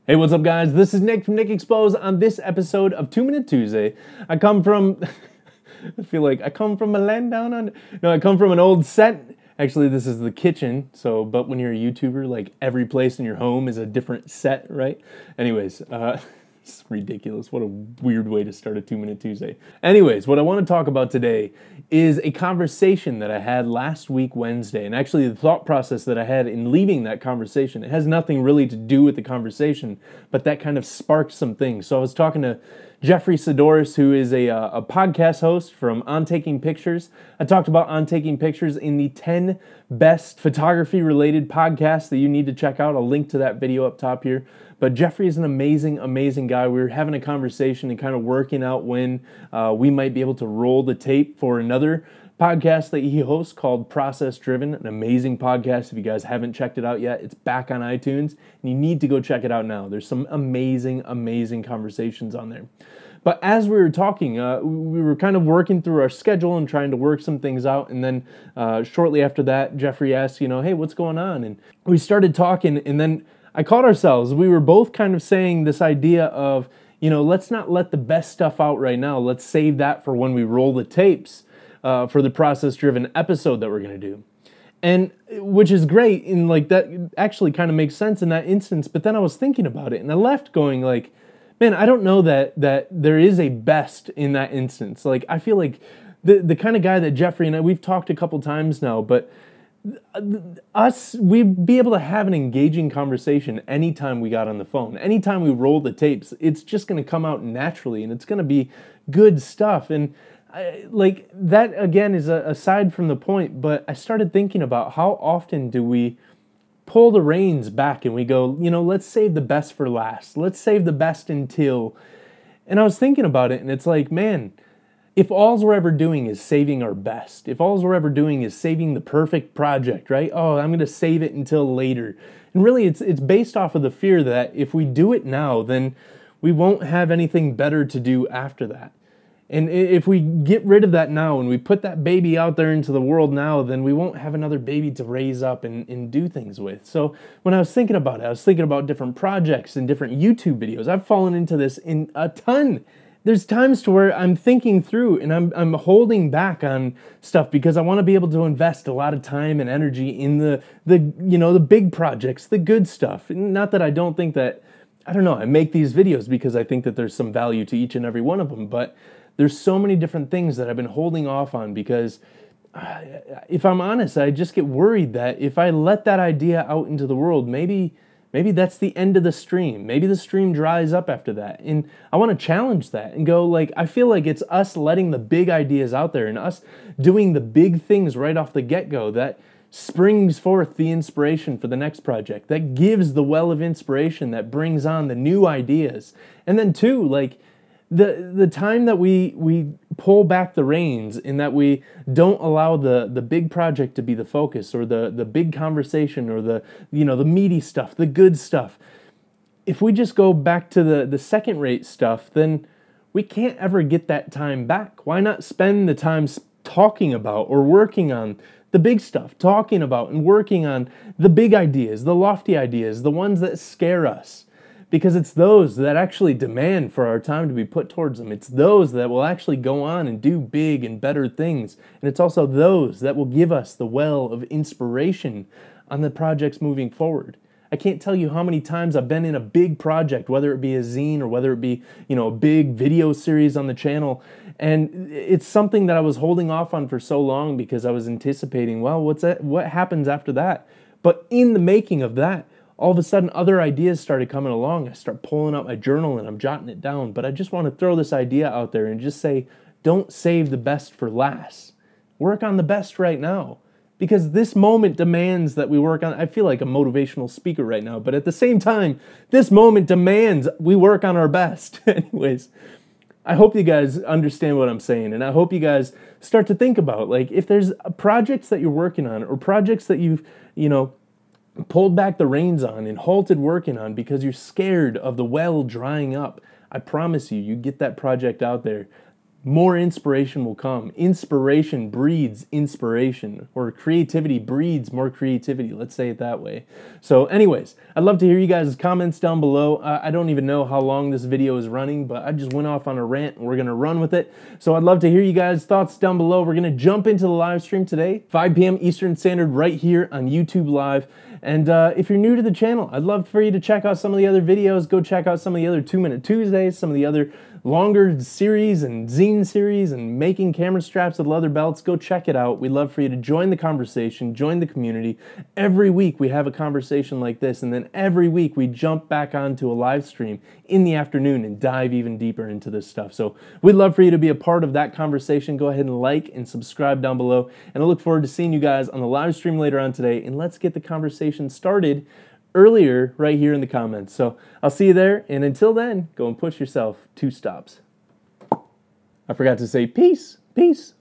Hey, what's up, guys? This is Nick from Nick Expose. On this episode of 2 Minute Tuesday, I come from... I feel like I come from a land down under... No, I come from an old set. Actually, this is the kitchen. But when you're a YouTuber, like every place in your home is a different set, right? Anyways, it's ridiculous. What a weird way to start a 2 Minute Tuesday. Anyways, what I want to talk about today is a conversation that I had last week Wednesday, and actually the thought process that I had in leaving that conversation. It has nothing really to do with the conversation, but that kind of sparked some things. So I was talking to Jeffrey Sidoris, who is a podcast host from On Taking Pictures. I talked about On Taking Pictures in the 10 best photography-related podcasts that you need to check out. I'll link to that video up top here. But Jeffrey is an amazing, amazing guy. We were having a conversation and kind of working out when we might be able to roll the tape for another podcast that he hosts called Process Driven, an amazing podcast. If you guys haven't checked it out yet, it's back on iTunes, and you need to go check it out now. There's some amazing, amazing conversations on there. But as we were talking, we were kind of working through our schedule and trying to work some things out, and then shortly after that, Jeffrey asked, hey, what's going on? And we started talking, and then I caught ourselves. We were both kind of saying this idea of, let's not let the best stuff out right now. Let's save that for when we roll the tapes for the process-driven episode that we're going to do. And which is great, and like that actually kind of makes sense in that instance. But then I was thinking about it, and I left going like, man, I don't know that there is a best in that instance. Like, I feel like the kind of guy that Jeffrey and I, we've talked a couple times now, but we'd be able to have an engaging conversation anytime we got on the phone. Anytime we roll the tapes, it's just going to come out naturally, and it's going to be good stuff. And like that, again, is aside from the point, but I started thinking about how often do we pull the reins back and we go, let's save the best for last. Let's save the best until. And I was thinking about it, and it's like, man, if all we're ever doing is saving our best, if all we're ever doing is saving the perfect project, right? Oh, I'm going to save it until later. And really, it's based off of the fear that if we do it now, then we won't have anything better to do after that. And if we get rid of that now and we put that baby out there into the world now, then we won't have another baby to raise up and do things with. So when I was thinking about it, I was thinking about different projects and different YouTube videos. I've fallen into this in a ton. There's times to where I'm thinking through and I'm holding back on stuff because I want to be able to invest a lot of time and energy in the big projects, the good stuff. Not that I don't think that, I make these videos because I think that there's some value to each and every one of them, but there's so many different things that I've been holding off on because if I'm honest, I just get worried that if I let that idea out into the world, maybe that's the end of the stream. Maybe the stream dries up after that. And I want to challenge that and go like, I feel like it's us letting the big ideas out there and us doing the big things right off the get-go that springs forth the inspiration for the next project, that gives the well of inspiration that brings on the new ideas. And then two, like the time that we pull back the reins in that we don't allow the big project to be the focus or the big conversation or the meaty stuff, the good stuff. If we just go back to the second-rate stuff, then we can't ever get that time back. Why not spend the time talking about or working on the big stuff, talking about and working on the big ideas, the lofty ideas, the ones that scare us? Because it's those that actually demand for our time to be put towards them. It's those that will actually go on and do big and better things. And it's also those that will give us the well of inspiration on the projects moving forward. I can't tell you how many times I've been in a big project, whether it be a zine or whether it be, a big video series on the channel. And it's something that I was holding off on for so long because I was anticipating, well, what happens after that? But in the making of that, all of a sudden, other ideas started coming along. I start pulling out my journal and I'm jotting it down. But I just want to throw this idea out there and just say, don't save the best for last. Work on the best right now. Because this moment demands that we work on, I feel like a motivational speaker right now, but at the same time, this moment demands we work on our best. Anyways, I hope you guys understand what I'm saying, and I hope you guys start to think about, like, if there's projects that you're working on or projects that you've, pulled back the reins on and halted working on because you're scared of the well drying up, I promise you, you get that project out there, more inspiration will come. Inspiration breeds inspiration, or creativity breeds more creativity. Let's say it that way. So anyways, I'd love to hear you guys' comments down below. I don't even know how long this video is running, but I just went off on a rant and we're gonna run with it. So I'd love to hear you guys' thoughts down below. We're gonna jump into the live stream today, 5 p.m. Eastern Standard, right here on YouTube Live. And if you're new to the channel, I'd love for you to check out some of the other videos. Go check out some of the other 2-Minute Tuesdays, some of the other longer series and zine series and making camera straps with leather belts. Go check it out. We'd love for you to join the conversation, join the community. Every week we have a conversation like this, and then every week we jump back onto a live stream in the afternoon and dive even deeper into this stuff. So we'd love for you to be a part of that conversation. Go ahead and like and subscribe down below, and I look forward to seeing you guys on the live stream later on today, and let's get the conversation started earlier right here in the comments. So I'll see you there, and until then, go and push yourself 2 stops. I forgot to say peace, peace.